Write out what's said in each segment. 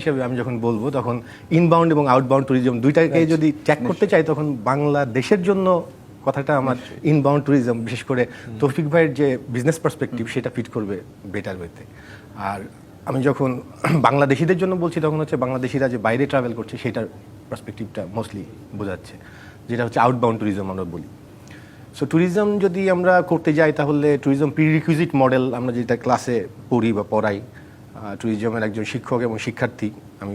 হিসেবে আমি যখন বলবো তখন ইনবাউন্ড এবং আউটবাউন্ড ট্যুরিজম দুইটাকে যদি ট্যাগ করতে চাই তখন বাংলাদেশের জন্য কথাটা আমার ইনবাউন্ড ট্যুরিজম, বিশেষ করে তৌফিক ভাইয়ের যে বিজনেস পার্সপেক্টিভ সেটা ফিট করবে বেটার ওয়েতে। আর আমি যখন বাংলাদেশিদের জন্য বলছি তখন হচ্ছে বাংলাদেশিরা যে বাইরে ট্রাভেল করছে সেটার পার্সপেক্টিভটা মোস্টলি বোঝাচ্ছে, যেটা হচ্ছে আউটবাউন্ড ট্যুরিজম আমরা বলি। সো ট্যুরিজম যদি আমরা করতে যাই তাহলে ট্যুরিজম প্রিরিকুইজিট মডেল আমরা যেটা ক্লাসে পড়ি বা পড়াই, ট্যুরিজমের একজন শিক্ষক এবং শিক্ষার্থী, আমি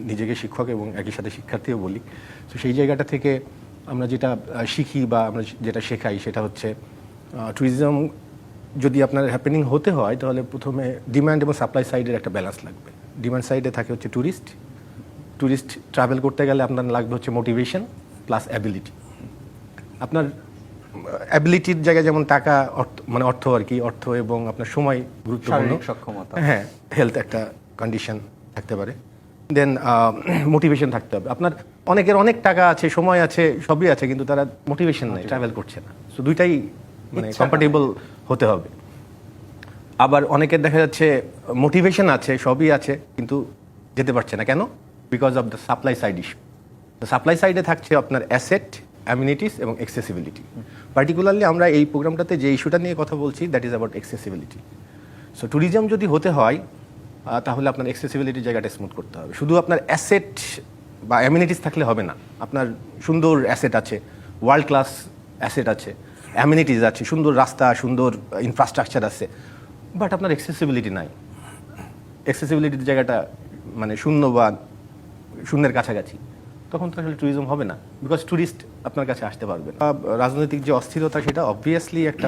নিজেকে শিক্ষক এবং একই সাথে শিক্ষার্থীও বলি। তো সেই জায়গাটা থেকে আমরা যেটা শিখি বা আমরা যেটা শেখাই সেটা হচ্ছে ট্যুরিজম যদি আপনার হ্যাপেনিং হতে হয় তাহলে প্রথমে ডিমান্ড এবং সাপ্লাই সাইডের একটা ব্যালেন্স লাগবে। ডিমান্ড সাইডে থাকে হচ্ছে ট্যুরিস্ট ট্রাভেল করতে গেলে আপনার লাগবে হচ্ছে মোটিভেশন প্লাস অ্যাবিলিটি। আপনার অ্যাবিলিটির জায়গায় যেমন টাকা, মানে অর্থ আর কি, অর্থ এবং আপনার সময় গুরুত্বপূর্ণ, সক্ষমতা, হ্যাঁ, হেলথ একটা কন্ডিশন থাকতে পারে। দেন মোটিভেশন থাকতে হবে। আপনার অনেকের অনেক টাকা আছে, সময় আছে, সবই আছে, কিন্তু তারা মোটিভেশন নাই, ট্রাভেল করছে না। সো দুইটাই মানে কম্পাটেবল হতে হবে। আবার অনেকের দেখা যাচ্ছে মোটিভেশন আছে, সবই আছে, কিন্তু যেতে পারছে না। কেন? Because of the supply side issue. তো সাপ্লাই সাইডে থাকছে আপনার অ্যাসেট, অ্যামিনিটিস এবং অ্যাক্সেসিবিলিটি। পার্টিকুলারলি আমরা এই প্রোগ্রামটাতে যে ইস্যুটা নিয়ে কথা বলছি that is about accessibility. So tourism যদি হতে হয় তাহলে আপনার অ্যাক্সেসিবিলিটির জায়গাটা স্মুথ করতে হবে। শুধু আপনার অ্যাসেট বা অ্যামিনিটিস থাকলে হবে না। আপনার সুন্দর অ্যাসেট আছে, ওয়ার্ল্ড ক্লাস অ্যাসেট আছে, অ্যামিনিটিস আছে, সুন্দর রাস্তা, সুন্দর ইনফ্রাস্ট্রাকচার আছে, বাট আপনার অ্যাক্সেসিবিলিটি নাই। অ্যাক্সেসিবিলিটির জায়গাটা মানে শূন্য বা শূন্যের কাছাকাছি, তখন তো আসলে ট্যুরিজম হবে না, বিকজ ট্যুরিস্ট আপনার কাছে আসতে পারবে না। রাজনৈতিক যে অস্থিরতা সেটা অবভিয়াসলি একটা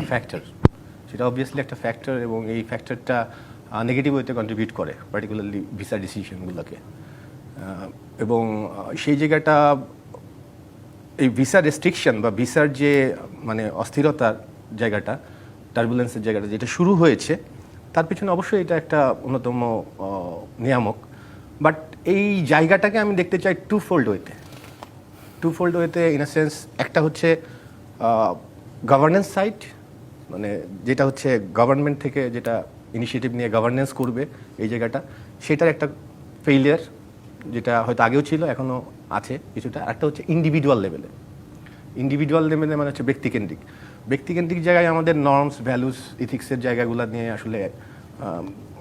ফ্যাক্টর, এবং এই ফ্যাক্টরটা নেগেটিভ ওয়েতে কন্ট্রিবিউট করে পার্টিকুলারলি ভিসা ডিসিশনগুলোকে। এবং সেই জায়গাটা, এই ভিসা রেস্ট্রিকশন বা ভিসার যে মানে অস্থিরতার জায়গাটা, টার্বুলেন্সের জায়গাটা যেটা শুরু হয়েছে, তার পিছনে অবশ্যই এটা একটা অন্যতম নিয়ামক। বাট এই জায়গাটাকে আমি দেখতে চাই টু ফোল্ড ওয়েতে ইন আ সেন্স। একটা হচ্ছে গভর্নেন্স সাইড, মানে যেটা হচ্ছে গভর্নমেন্ট থেকে যেটা ইনিশিয়েটিভ নিয়ে গভর্নেন্স করবে এই জায়গাটা, সেটার একটা ফেইলিয়ার, যেটা হয়তো আগেও ছিল, এখনও আছে কিছুটা। একটা হচ্ছে ইন্ডিভিজুয়াল লেভেলে মানে হচ্ছে ব্যক্তিকেন্দ্রিক জায়গায় আমাদের নর্মস, ভ্যালুস, ইথিক্সের জায়গাগুলো নিয়ে আসলে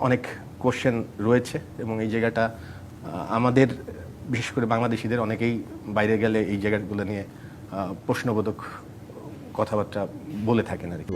অনেক কোশ্চেন রয়েছে, এবং এই জায়গাটা আমাদের বিশেষ করে বাংলাদেশিদের অনেকেই বাইরে গেলে এই জায়গাগুলো নিয়ে প্রশ্নবোধক কথাবার্তা বলে থাকেন আর কি।